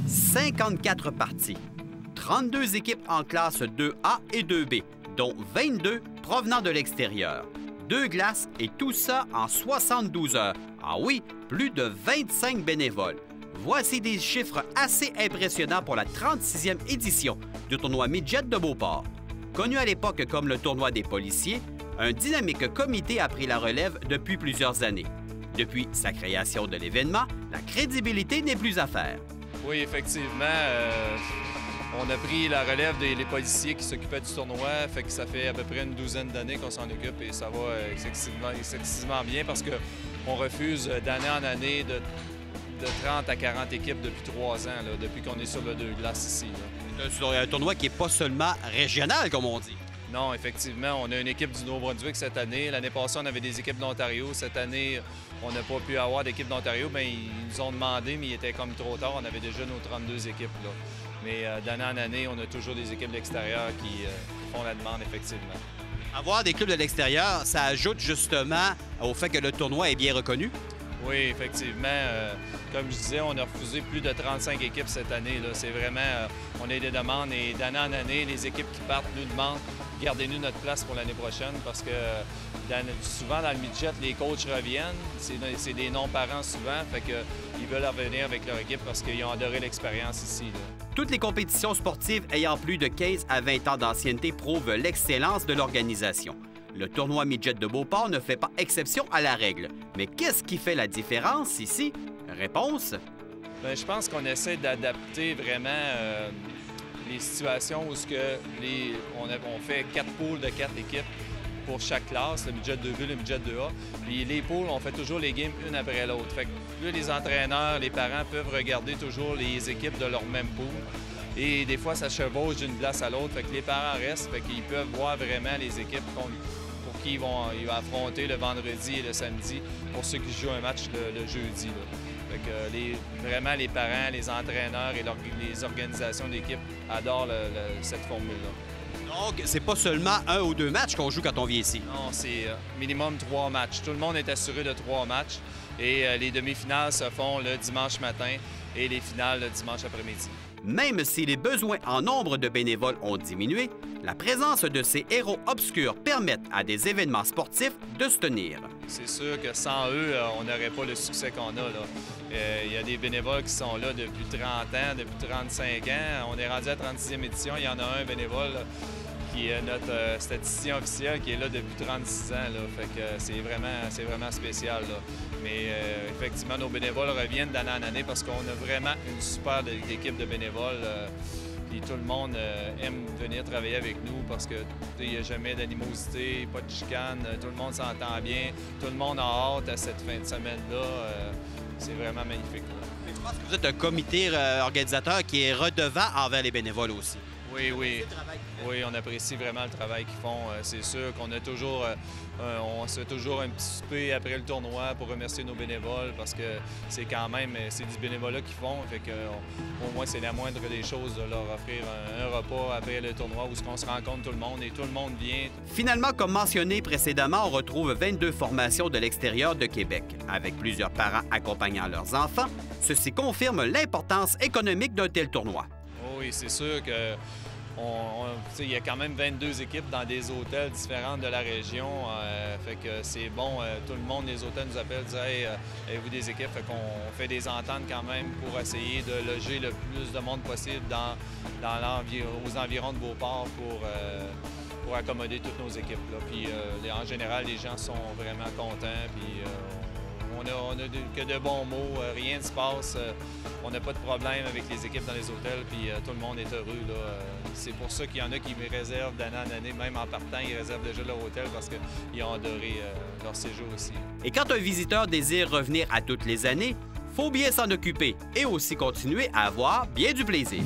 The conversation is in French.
54 parties, 32 équipes en classe 2A et 2B, dont 22 provenant de l'extérieur, 2 glaces et tout ça en 72 heures. Ah oui, plus de 25 bénévoles. Voici des chiffres assez impressionnants pour la 36e édition du tournoi Midget de Beauport. Connu à l'époque comme le tournoi des policiers, un dynamique comité a pris la relève depuis plusieurs années. Depuis sa création de l'événement, la crédibilité n'est plus à faire. Oui, effectivement, on a pris la relève des policiers qui s'occupaient du tournoi, fait que ça fait à peu près une douzaine d'années qu'on s'en occupe et ça va excessivement bien parce qu'on refuse d'année en année de 30 à 40 équipes depuis 3 ans, là, depuis qu'on est sur le 2 glaces ici. C'est un tournoi qui n'est pas seulement régional, comme on dit. Non, effectivement, on a une équipe du Nouveau-Brunswick cette année. L'année passée, on avait des équipes d'Ontario. Cette année, on n'a pas pu avoir d'équipe d'Ontario. Bien, ils nous ont demandé, mais il était comme trop tard. On avait déjà nos 32 équipes, là. Mais d'année en année, on a toujours des équipes de l'extérieur qui font la demande, effectivement. Avoir des clubs de l'extérieur, ça ajoute justement au fait que le tournoi est bien reconnu? Oui, effectivement. Comme je disais, on a refusé plus de 35 équipes cette année. C'est vraiment, on a des demandes et d'année en année, les équipes qui partent nous demandent gardez-nous notre place pour l'année prochaine parce que souvent dans le midget, les coachs reviennent. C'est des non-parents souvent, fait qu'ils veulent revenir avec leur équipe parce qu'ils ont adoré l'expérience ici, là. Toutes les compétitions sportives ayant plus de 15 à 20 ans d'ancienneté prouvent l'excellence de l'organisation. Le tournoi Midget de Beauport ne fait pas exception à la règle. Mais qu'est-ce qui fait la différence ici? Réponse? Bien, je pense qu'on essaie d'adapter vraiment les situations où on fait 4 poules de 4 équipes pour chaque classe, le midget 2B, le midget 2A. Puis les poules, on fait toujours les games une après l'autre. Fait que là, les entraîneurs, les parents peuvent regarder toujours les équipes de leur même poule. Et des fois, ça chevauche d'une glace à l'autre. Fait que les parents restent, fait qu'ils peuvent voir vraiment les équipes pour qui ils vont affronter le vendredi et le samedi pour ceux qui jouent un match le jeudi, là. Fait que vraiment, les parents, les entraîneurs et les organisations d'équipe adorent cette formule-là. Donc, c'est pas seulement 1 ou 2 matchs qu'on joue quand on vient ici? Non, c'est minimum 3 matchs. Tout le monde est assuré de 3 matchs et les demi-finales se font le dimanche matin et les finales le dimanche après-midi. Même si les besoins en nombre de bénévoles ont diminué, la présence de ces héros obscurs permet à des événements sportifs de se tenir. C'est sûr que sans eux, on n'aurait pas le succès qu'on a, là. Il y a des bénévoles qui sont là depuis 30 ans, depuis 35 ans. On est rendu à la 36e édition. Il y en a un bénévole là, qui est notre statisticien officiel qui est là depuis 36 ans. Là. Fait que c'est vraiment spécial, là. Mais effectivement, nos bénévoles reviennent d'année en année parce qu'on a vraiment une super équipe de bénévoles. Puis tout le monde aime venir travailler avec nous parce qu'il n'y a jamais d'animosité, pas de chicane, tout le monde s'entend bien, tout le monde a hâte à cette fin de semaine-là. C'est vraiment magnifique, là. Je pense que vous êtes un comité organisateur qui est redevant envers les bénévoles aussi. Oui, oui. Oui, on apprécie vraiment le travail qu'ils font. C'est sûr qu'on a toujours, on se fait toujours un petit souper après le tournoi pour remercier nos bénévoles parce que c'est quand même, c'est du bénévolat qu'ils font. Fait que, au moins, c'est la moindre des choses de leur offrir un repas après le tournoi où on se rencontre tout le monde et tout le monde vient. Finalement, comme mentionné précédemment, on retrouve 22 formations de l'extérieur de Québec. Avec plusieurs parents accompagnant leurs enfants, ceci confirme l'importance économique d'un tel tournoi. Oui, c'est sûr que il y a quand même 22 équipes dans des hôtels différents de la région. Fait que c'est bon, tout le monde, les hôtels nous appellent, disent hey, avez-vous des équipes? Fait qu'on fait des ententes quand même pour essayer de loger le plus de monde possible aux environs de Beauport pour accommoder toutes nos équipes, là. Puis en général, les gens sont vraiment contents. Puis on a que de bons mots, rien ne se passe. On n'a pas de problème avec les équipes dans les hôtels, puis tout le monde est heureux, là. C'est pour ça qu'il y en a qui me réservent d'année en année, même en partant, ils réservent déjà leur hôtel parce qu'ils ont adoré leur séjour aussi. Et quand un visiteur désire revenir à toutes les années, faut bien s'en occuper et aussi continuer à avoir bien du plaisir.